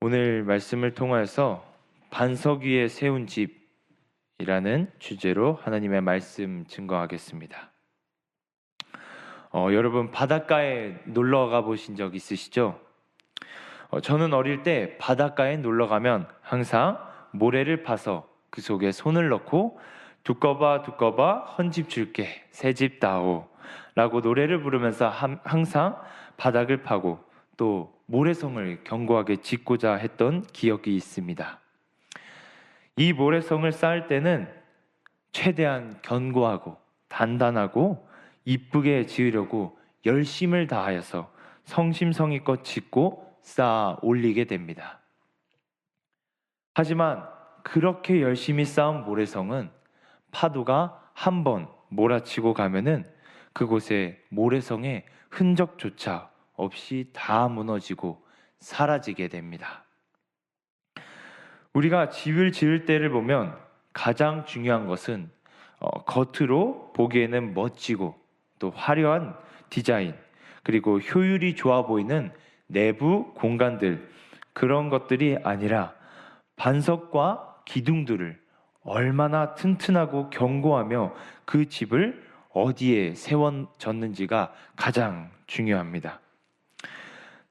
오늘 말씀을 통하여서 반석 위에 세운 집이라는 주제로 하나님의 말씀 증거하겠습니다. 여러분 바닷가에 놀러 가 보신 적 있으시죠? 저는 어릴 때 바닷가에 놀러 가면 항상 모래를 파서 그 속에 손을 넣고 두꺼봐 두꺼봐 헌집 줄게 새집 다오 라고 노래를 부르면서 항상 바닥을 파고 또 모래성을 견고하게 짓고자 했던 기억이 있습니다. 이 모래성을 쌓을 때는 최대한 견고하고 단단하고 이쁘게 지으려고 열심을 다하여서 성심성의껏 짓고 쌓아 올리게 됩니다. 하지만 그렇게 열심히 쌓은 모래성은 파도가 한번 몰아치고 가면은 그곳에 모래성의 흔적조차 없이 다 무너지고 사라지게 됩니다. 우리가 집을 지을 때를 보면 가장 중요한 것은 겉으로 보기에는 멋지고 또 화려한 디자인, 그리고 효율이 좋아 보이는 내부 공간들, 그런 것들이 아니라 반석과 기둥들을 얼마나 튼튼하고 견고하며 그 집을 어디에 세워졌는지가 가장 중요합니다.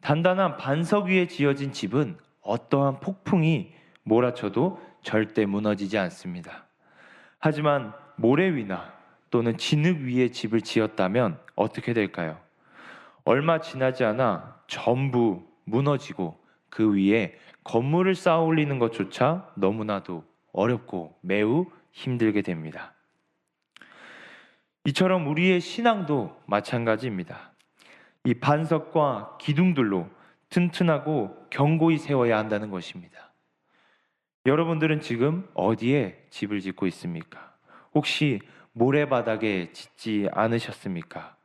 단단한 반석 위에 지어진 집은 어떠한 폭풍이 몰아쳐도 절대 무너지지 않습니다. 하지만 모래 위나 또는 진흙 위에 집을 지었다면 어떻게 될까요? 얼마 지나지 않아 전부 무너지고 그 위에 건물을 쌓아 올리는 것조차 너무나도 어렵고 매우 힘들게 됩니다. 이처럼 우리의 신앙도 마찬가지입니다. 이 반석과 기둥들로 튼튼하고 견고히 세워야 한다는 것입니다. 여러분들은 지금 어디에 집을 짓고 있습니까? 혹시 모래바닥에 짓지 않으셨습니까?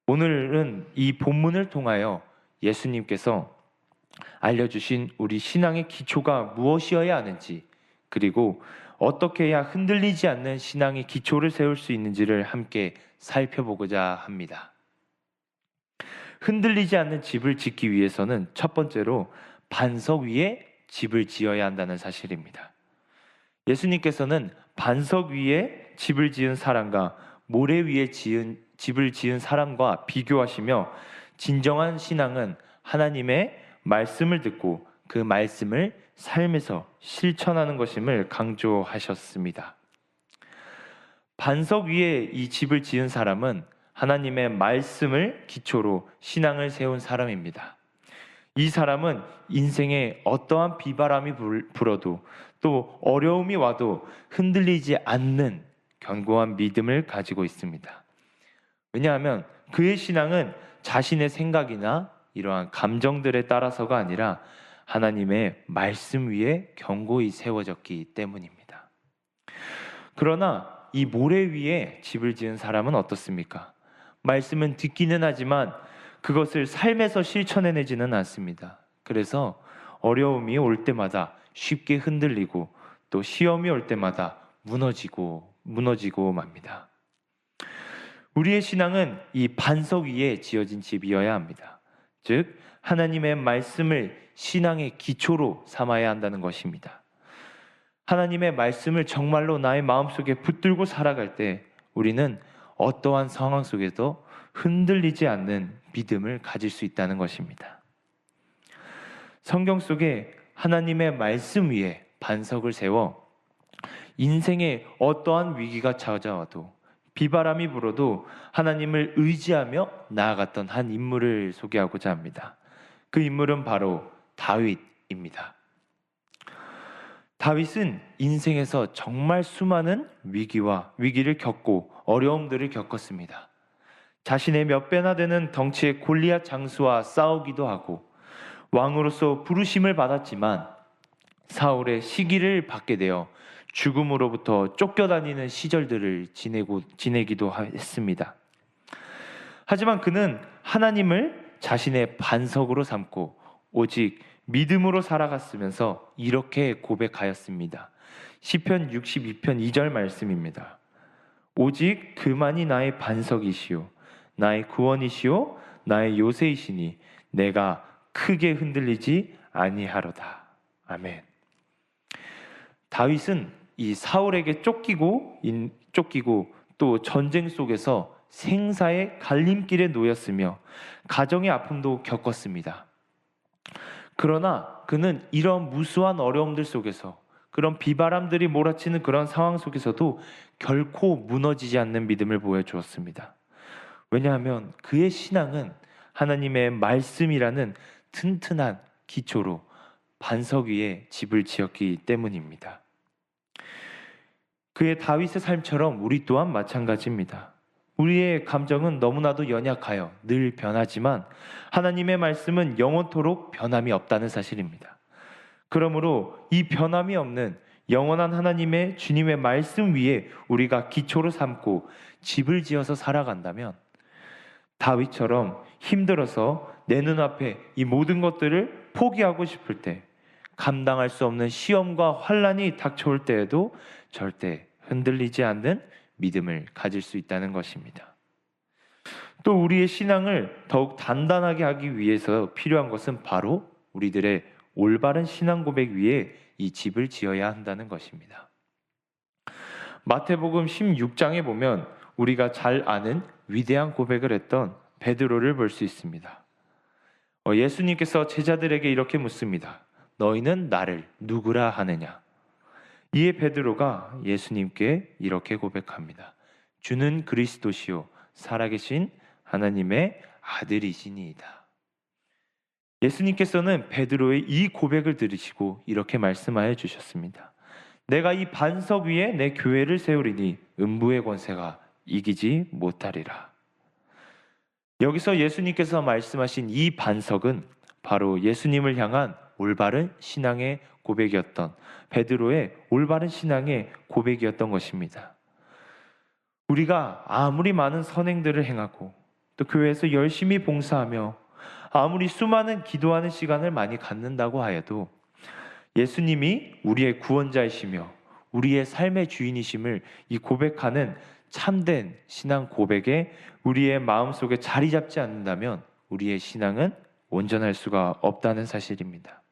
오늘은 이 본문을 통하여 예수님께서 알려주신 우리 신앙의 기초가 무엇이어야 하는지, 그리고 어떻게 해야 흔들리지 않는 신앙의 기초를 세울 수 있는지를 함께 살펴보고자 합니다. 흔들리지 않는 집을 짓기 위해서는 첫 번째로 반석 위에 집을 지어야 한다는 사실입니다. 예수님께서는 반석 위에 집을 지은 사람과 모래 위에 집을 지은 사람과 비교하시며 진정한 신앙은 하나님의 말씀을 듣고 그 말씀을 삶에서 실천하는 것임을 강조하셨습니다. 반석 위에 이 집을 지은 사람은 하나님의 말씀을 기초로 신앙을 세운 사람입니다. 이 사람은 인생에 어떠한 비바람이 불어도 또 어려움이 와도 흔들리지 않는 견고한 믿음을 가지고 있습니다. 왜냐하면 그의 신앙은 자신의 생각이나 이러한 감정들에 따라서가 아니라 하나님의 말씀 위에 견고히 세워졌기 때문입니다. 그러나 이 모래 위에 집을 지은 사람은 어떻습니까? 말씀은 듣기는 하지만 그것을 삶에서 실천해내지는 않습니다. 그래서 어려움이 올 때마다 쉽게 흔들리고 또 시험이 올 때마다 무너지고 맙니다. 우리의 신앙은 이 반석 위에 지어진 집이어야 합니다. 즉 하나님의 말씀을 신앙의 기초로 삼아야 한다는 것입니다. 하나님의 말씀을 정말로 나의 마음속에 붙들고 살아갈 때 우리는 어떠한 상황 속에도 흔들리지 않는 믿음을 가질 수 있다는 것입니다. 성경 속에 하나님의 말씀 위에 반석을 세워 인생에 어떠한 위기가 찾아와도 비바람이 불어도 하나님을 의지하며 나아갔던 한 인물을 소개하고자 합니다. 그 인물은 바로 다윗입니다. 다윗은 인생에서 정말 수많은 위기를 겪고 어려움들을 겪었습니다. 자신의 몇 배나 되는 덩치의 골리앗 장수와 싸우기도 하고 왕으로서 부르심을 받았지만 사울의 시기를 받게 되어 죽음으로부터 쫓겨다니는 시절들을 지내기도 했습니다. 하지만 그는 하나님을 자신의 반석으로 삼고 오직 믿음으로 살아갔으면서 이렇게 고백하였습니다. 시편 62편 2절 말씀입니다. 오직 그만이 나의 반석이시요 나의 구원이시요 나의 요새이시니 내가 크게 흔들리지 아니하로다. 아멘. 다윗은 이 사울에게 쫓기고 또 전쟁 속에서 생사의 갈림길에 놓였으며 가정의 아픔도 겪었습니다. 그러나 그는 이런 무수한 어려움들 속에서, 그런 비바람들이 몰아치는 그런 상황 속에서도 결코 무너지지 않는 믿음을 보여주었습니다. 왜냐하면 그의 신앙은 하나님의 말씀이라는 튼튼한 기초로 반석 위에 집을 지었기 때문입니다. 그의 다윗의 삶처럼 우리 또한 마찬가지입니다. 우리의 감정은 너무나도 연약하여 늘 변하지만 하나님의 말씀은 영원토록 변함이 없다는 사실입니다. 그러므로 이 변함이 없는 영원한 하나님의 주님의 말씀 위에 우리가 기초로 삼고 집을 지어서 살아간다면, 다윗처럼 힘들어서 내 눈앞에 이 모든 것들을 포기하고 싶을 때, 감당할 수 없는 시험과 환난이 닥쳐올 때에도 절대 흔들리지 않는 믿음을 가질 수 있다는 것입니다. 또 우리의 신앙을 더욱 단단하게 하기 위해서 필요한 것은 바로 우리들의 올바른 신앙 고백 위에 이 집을 지어야 한다는 것입니다. 마태복음 16장에 보면 우리가 잘 아는 위대한 고백을 했던 베드로를 볼 수 있습니다. 예수님께서 제자들에게 이렇게 묻습니다. 너희는 나를 누구라 하느냐? 이에 베드로가 예수님께 이렇게 고백합니다. 주는 그리스도시요 살아계신 하나님의 아들이시니이다. 예수님께서는 베드로의 이 고백을 들으시고 이렇게 말씀하여 주셨습니다. 내가 이 반석 위에 내 교회를 세우리니 음부의 권세가 이기지 못하리라. 여기서 예수님께서 말씀하신 이 반석은 바로 예수님을 향한 올바른 신앙의 고백이었던, 베드로의 올바른 신앙의 고백이었던 것입니다. 우리가 아무리 많은 선행들을 행하고 또 교회에서 열심히 봉사하며 아무리 수많은 기도하는 시간을 많이 갖는다고 하여도 예수님이 우리의 구원자이시며 우리의 삶의 주인이심을 이 고백하는 참된 신앙 고백에 우리의 마음속에 자리 잡지 않는다면 우리의 신앙은 온전할 수가 없다는 사실입니다.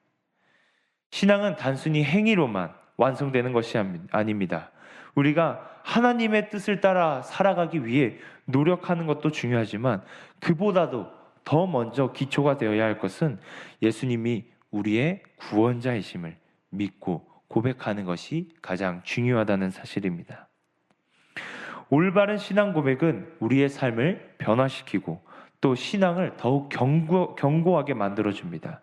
신앙은 단순히 행위로만 완성되는 것이 아닙니다. 우리가 하나님의 뜻을 따라 살아가기 위해 노력하는 것도 중요하지만 그보다도 더 먼저 기초가 되어야 할 것은 예수님이 우리의 구원자이심을 믿고 고백하는 것이 가장 중요하다는 사실입니다. 올바른 신앙 고백은 우리의 삶을 변화시키고 또 신앙을 더욱 견고하게 만들어줍니다.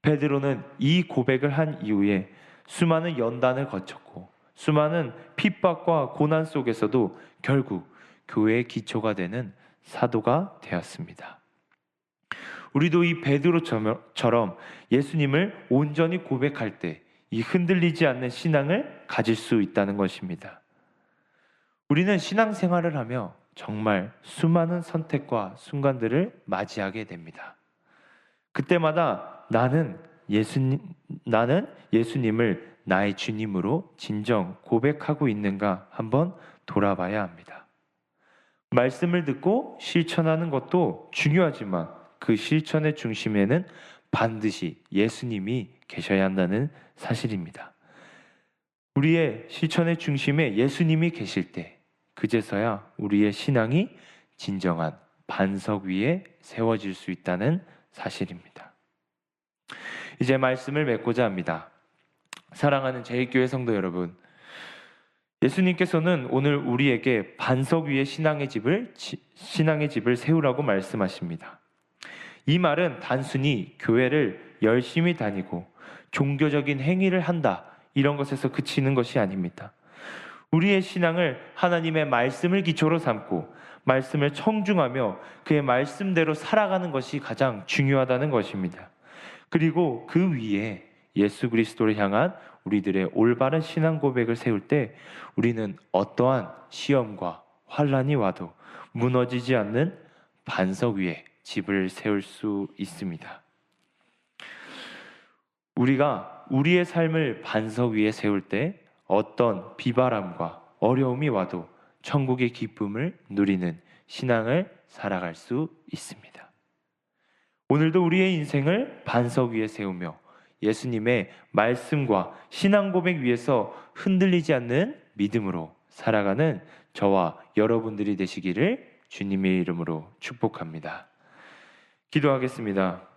베드로는 이 고백을 한 이후에 수많은 연단을 거쳤고 수많은 핍박과 고난 속에서도 결국 교회의 기초가 되는 사도가 되었습니다. 우리도 이 베드로처럼 예수님을 온전히 고백할 때 이 흔들리지 않는 신앙을 가질 수 있다는 것입니다. 우리는 신앙생활을 하며 정말 수많은 선택과 순간들을 맞이하게 됩니다. 그때마다 나는 예수님을 나의 주님으로 진정 고백하고 있는가 한번 돌아봐야 합니다. 말씀을 듣고 실천하는 것도 중요하지만 그 실천의 중심에는 반드시 예수님이 계셔야 한다는 사실입니다. 우리의 실천의 중심에 예수님이 계실 때 그제서야 우리의 신앙이 진정한 반석 위에 세워질 수 있다는 사실입니다. 이제 말씀을 맺고자 합니다. 사랑하는 제1교회 성도 여러분, 예수님께서는 오늘 우리에게 반석 위에 신앙의 집을 세우라고 말씀하십니다. 이 말은 단순히 교회를 열심히 다니고 종교적인 행위를 한다 이런 것에서 그치는 것이 아닙니다. 우리의 신앙을 하나님의 말씀을 기초로 삼고 말씀을 청중하며 그의 말씀대로 살아가는 것이 가장 중요하다는 것입니다. 그리고 그 위에 예수 그리스도를 향한 우리들의 올바른 신앙 고백을 세울 때 우리는 어떠한 시험과 환난이 와도 무너지지 않는 반석 위에 집을 세울 수 있습니다. 우리가 우리의 삶을 반석 위에 세울 때 어떤 비바람과 어려움이 와도 천국의 기쁨을 누리는 신앙을 살아갈 수 있습니다. 오늘도 우리의 인생을 반석 위에 세우며 예수님의 말씀과 신앙 고백 위에서 흔들리지 않는 믿음으로 살아가는 저와 여러분들이 되시기를 주님의 이름으로 축복합니다. 기도하겠습니다.